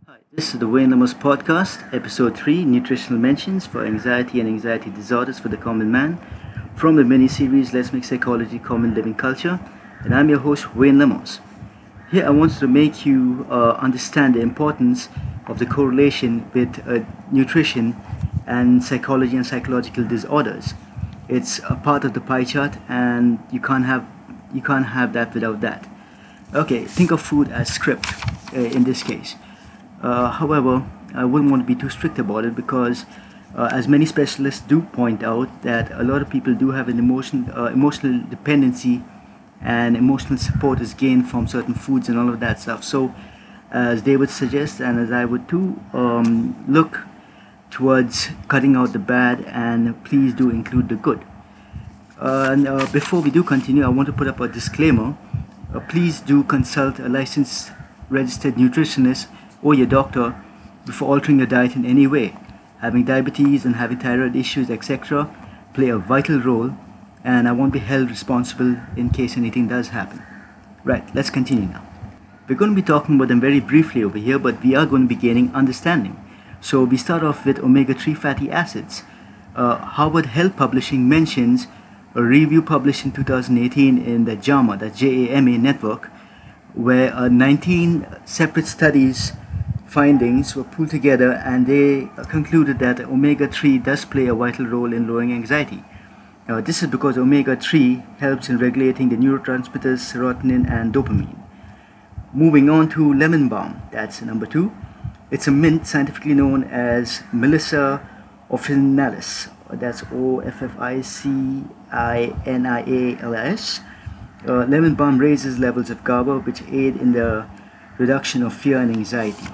Hi, this is the Wayne Lamo's podcast, episode 3, Nutritional Mentions for Anxiety and Anxiety Disorders for the Common Man, from the mini-series Let's Make Psychology Common Living Culture, and I'm your host, Wayne Lamos. Here I wanted to make you understand the importance of the correlation with nutrition and psychology and psychological disorders. It's a part of the pie chart, and you can't have that without that. Okay, think of food as script in this case. However, I wouldn't want to be too strict about it because, as many specialists do point out, that a lot of people do have an emotional dependency, and emotional support is gained from certain foods and all of that stuff. So, as they would suggest, and as I would too, look towards cutting out the bad and please do include the good. And before we do continue, I want to put up a disclaimer. Please do consult a licensed registered nutritionist or your doctor before altering your diet in any way. Having diabetes and having thyroid issues, etc., play a vital role, and I won't be held responsible in case anything does happen. Right, let's continue now. We're going to be talking about them very briefly over here, but we are going to be gaining understanding. So we start off with omega-3 fatty acids. Harvard Health Publishing mentions a review published in 2018 in the JAMA, the JAMA network, where 19 separate studies findings were pulled together, and they concluded that omega-3 does play a vital role in lowering anxiety. This is because omega-3 helps in regulating the neurotransmitters serotonin and dopamine. Moving on to lemon balm, that's number 2. It's a mint scientifically known as Melissa officinalis. That's Officinalis. Lemon balm raises levels of GABA, which aid in the reduction of fear and anxiety.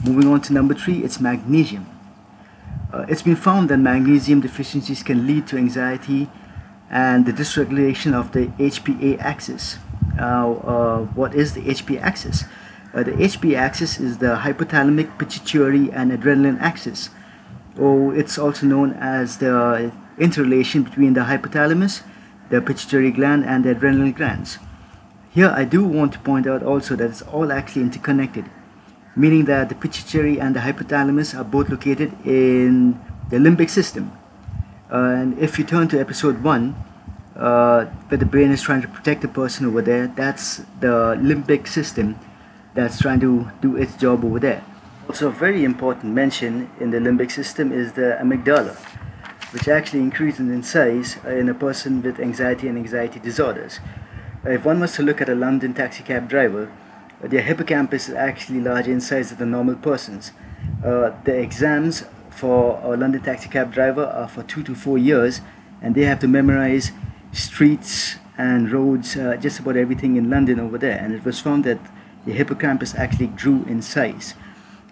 Moving on to number 3, it's magnesium. It's been found that magnesium deficiencies can lead to anxiety and the dysregulation of the HPA axis. Now, what is the HPA axis? The HPA axis is the hypothalamic, pituitary, and adrenaline axis. It's also known as the interrelation between the hypothalamus, the pituitary gland, and the adrenal glands. Here I do want to point out also that it's all actually interconnected, meaning that the pituitary and the hypothalamus are both located in the limbic system. And if you turn to episode 1, where the brain is trying to protect the person over there, that's the limbic system that's trying to do its job over there. Also, a very important mention in the limbic system is the amygdala, which actually increases in size in a person with anxiety and anxiety disorders. If one was to look at a London taxi cab driver, their hippocampus is actually larger in size than the normal person's. The exams for a London taxi cab driver are for 2 to 4 years, and they have to memorize streets and roads, just about everything in London over there. And it was found that the hippocampus actually grew in size.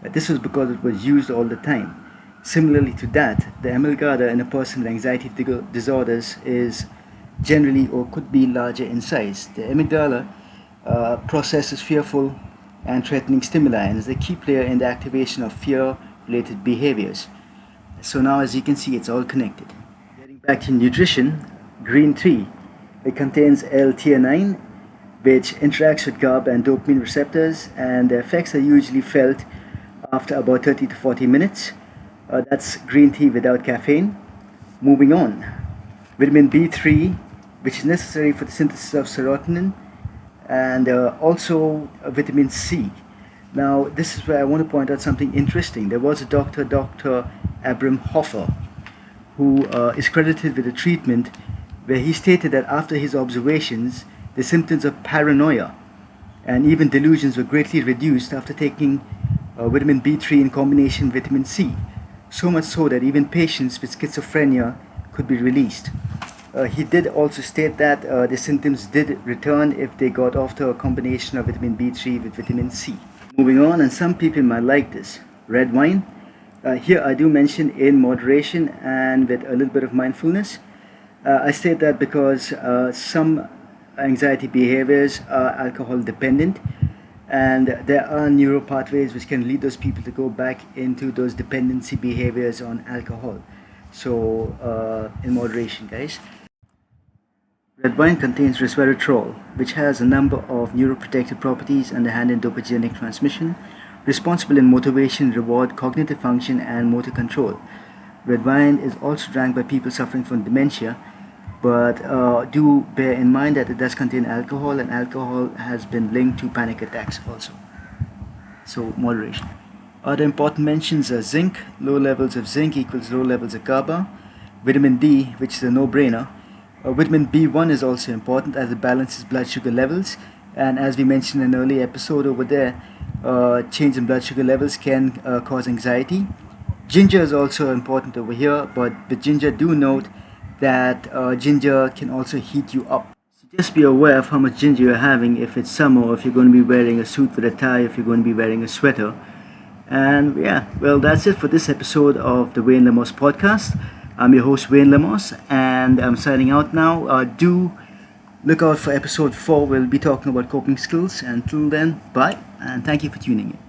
This was because it was used all the time. Similarly to that, the amygdala in a person with anxiety disorders is generally or could be larger in size. The amygdala processes fearful and threatening stimuli and is a key player in the activation of fear-related behaviors. So now, as you can see, it's all connected. Getting back to nutrition, green tea. It contains L-theanine, which interacts with GABA and dopamine receptors, and the effects are usually felt after about 30 to 40 minutes. That's green tea without caffeine. Moving on, vitamin B3, which is necessary for the synthesis of serotonin, and also vitamin C. Now, this is where I want to point out something interesting. There was a Dr. Abram Hoffer, who is credited with a treatment where he stated that after his observations, the symptoms of paranoia and even delusions were greatly reduced after taking vitamin B3 in combination with vitamin C. So much so that even patients with schizophrenia could be released. He did also state that the symptoms did return if they got after a combination of vitamin B3 with vitamin C. Moving on, and some people might like this, red wine. Here I do mention in moderation and with a little bit of mindfulness. I state that because some anxiety behaviors are alcohol dependent, and there are neural pathways which can lead those people to go back into those dependency behaviors on alcohol. So in moderation, guys. Red wine contains resveratrol, which has a number of neuroprotective properties and the hand in dopaminergic transmission. responsible in motivation, reward, cognitive function, and motor control. Red wine is also drank by people suffering from dementia, but do bear in mind that it does contain alcohol, and alcohol has been linked to panic attacks also. So, moderation. Other important mentions are zinc. Low levels of zinc equals low levels of GABA. Vitamin D, which is a no-brainer. Vitamin B1 is also important as it balances blood sugar levels. And as we mentioned in an earlier episode over there, change in blood sugar levels can cause anxiety. Ginger is also important over here, but with ginger, do note that ginger can also heat you up. So just be aware of how much ginger you're having if it's summer, or if you're going to be wearing a suit with a tie, if you're going to be wearing a sweater. And yeah, well, that's it for this episode of the Wayne Lemos podcast. I'm your host, Wayne Lemos, and I'm signing out now. Do look out for episode 4. We'll be talking about coping skills. Until then, bye, and thank you for tuning in.